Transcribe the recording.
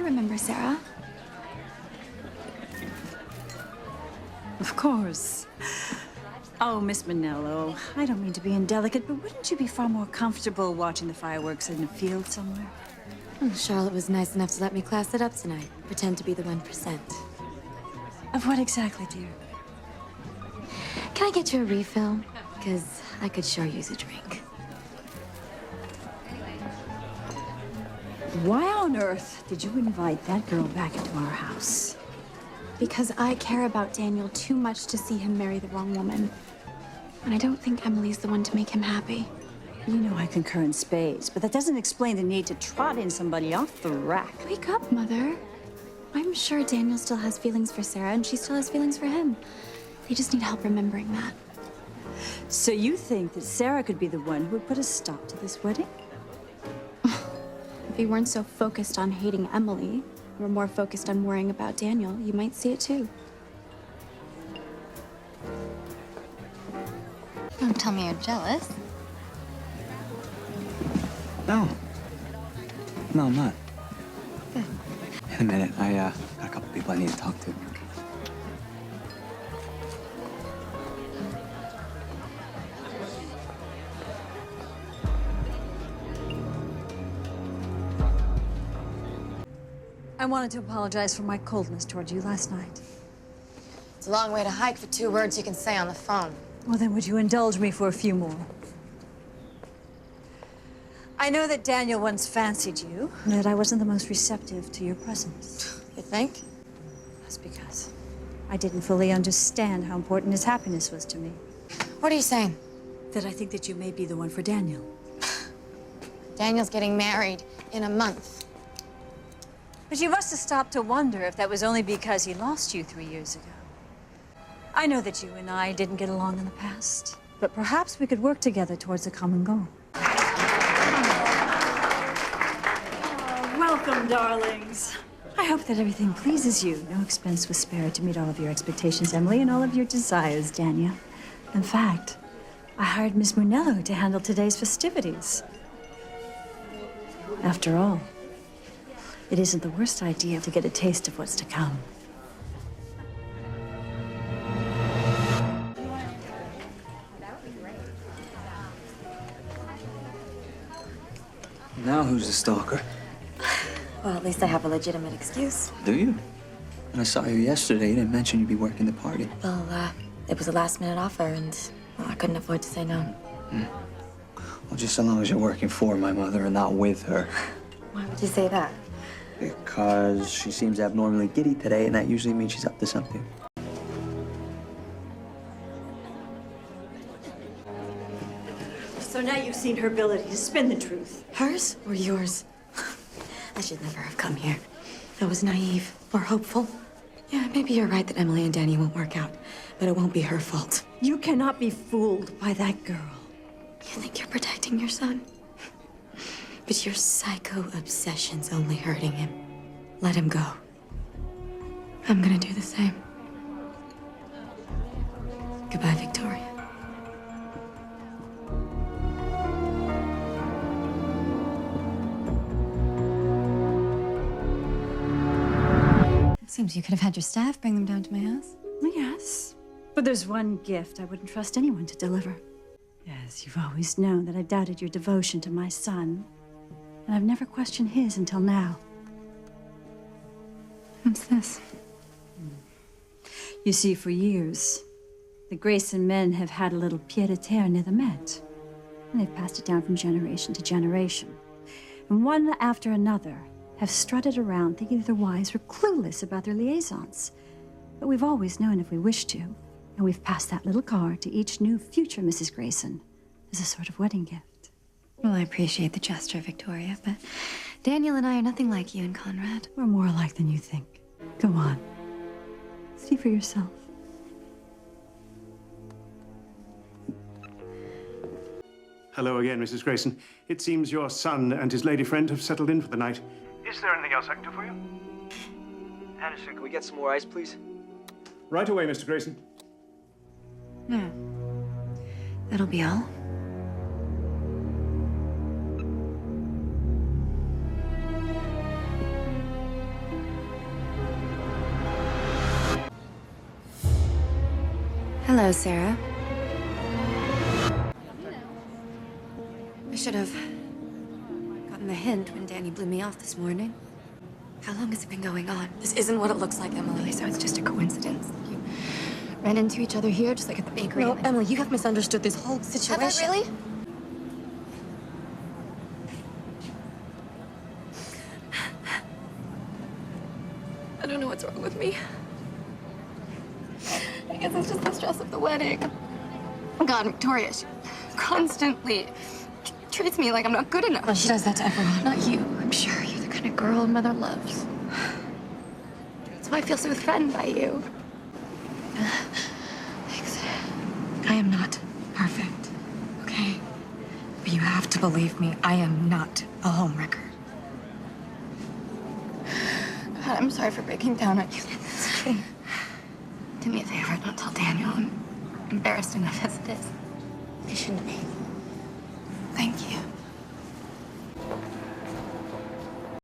remember Sara. Of course. Oh, Miss Munello, I don't mean to be indelicate, but wouldn't you be far more comfortable watching the fireworks in a field somewhere? Charlotte was nice enough to let me class it up tonight. Pretend to be the 1%. Of what exactly, dear? Can I get you a refill? Because I could sure use a drink. Why on earth did you invite that girl back into our house? Because I care about Daniel too much to see him marry the wrong woman. And I don't think Emily's the one to make him happy. You know I concur in spades, but that doesn't explain the need to trot in somebody off the rack. Wake up, Mother. I'm sure Daniel still has feelings for Sara, and she still has feelings for him. They just need help remembering that. So you think that Sara could be the one who would put a stop to this wedding? If you weren't so focused on hating Emily, or more focused on worrying about Daniel, you might see it too. Don't tell me you're jealous. No. No, I'm not. Good. In a minute, I got a couple people I need to talk to. I wanted to apologize for my coldness toward you last night. It's a long way to hike for 2 words you can say on the phone. Well, then would you indulge me for a few more? I know that Daniel once fancied you, and that I wasn't the most receptive to your presence. You think? That's because I didn't fully understand how important his happiness was to me. What are you saying? That I think that you may be the one for Daniel. Daniel's getting married in a month. But you must have stopped to wonder if that was only because he lost you 3 years ago. I know that you and I didn't get along in the past, but perhaps we could work together towards a common goal. Welcome, darlings. I hope that everything pleases you. No expense was spared to meet all of your expectations, Emily, and all of your desires, Daniel. In fact, I hired Miss Munello to handle today's festivities. After all, it isn't the worst idea to get a taste of what's to come. Now who's the stalker? Well, at least I have a legitimate excuse. Do you? When I saw you yesterday, you didn't mention you'd be working the party. Well, it was a last-minute offer, and well, I couldn't afford to say no. Well, just so long as you're working for my mother and not with her. Why would you say that? Because she seems abnormally giddy today, and that usually means she's up to something. So now you've seen her ability to spin the truth. Hers or yours? I should never have come here. I was naive or hopeful. Yeah, maybe you're right that Emily and Danny won't work out, but it won't be her fault. You cannot be fooled by that girl. You think you're protecting your son? But your psycho obsession's only hurting him. Let him go. I'm gonna do the same. Goodbye, Victoria. Seems you could have had your staff bring them down to my house. Yes, but there's one gift I wouldn't trust anyone to deliver. Yes, you've always known that I've doubted your devotion to my son, and I've never questioned his until now. What's this? You see, for years, the Grayson men have had a little pied-à-terre near the Met, and they've passed it down from generation to generation. And one after another have strutted around thinking they're wise or clueless about their liaisons. But we've always known if we wish to, and we've passed that little card to each new future Mrs. Grayson as a sort of wedding gift. Well, I appreciate the gesture, Victoria, but Daniel and I are nothing like you and Conrad. We're more alike than you think. Go on. See for yourself. Hello again, Mrs. Grayson. It seems your son and his lady friend have settled in for the night. Is there anything else I can do for you? Anderson, can we get some more ice, please? Right away, Mr. Grayson. No. That'll be all. Hello, Sarah. I should have gotten the hint when Danny blew me off this morning. How long has it been going on? This isn't what it looks like, Emily. So it's just a coincidence. You ran into each other here, just like at the bakery. No, and then- Emily, you have misunderstood this whole situation. Have I really? I don't know what's wrong with me. I guess it's just the stress of the wedding. God, Victoria, she constantly treats me like I'm not good enough. Well, she does that to everyone. Not you. I'm sure you're the kind of girl a mother loves. That's why I feel so threatened by you. Thanks. I am not perfect, okay? But you have to believe me, I am not a homewrecker. God, I'm sorry for breaking down on you. It's okay. Do me a favor, don't tell Daniel. I'm embarrassed enough as it is. You shouldn't be.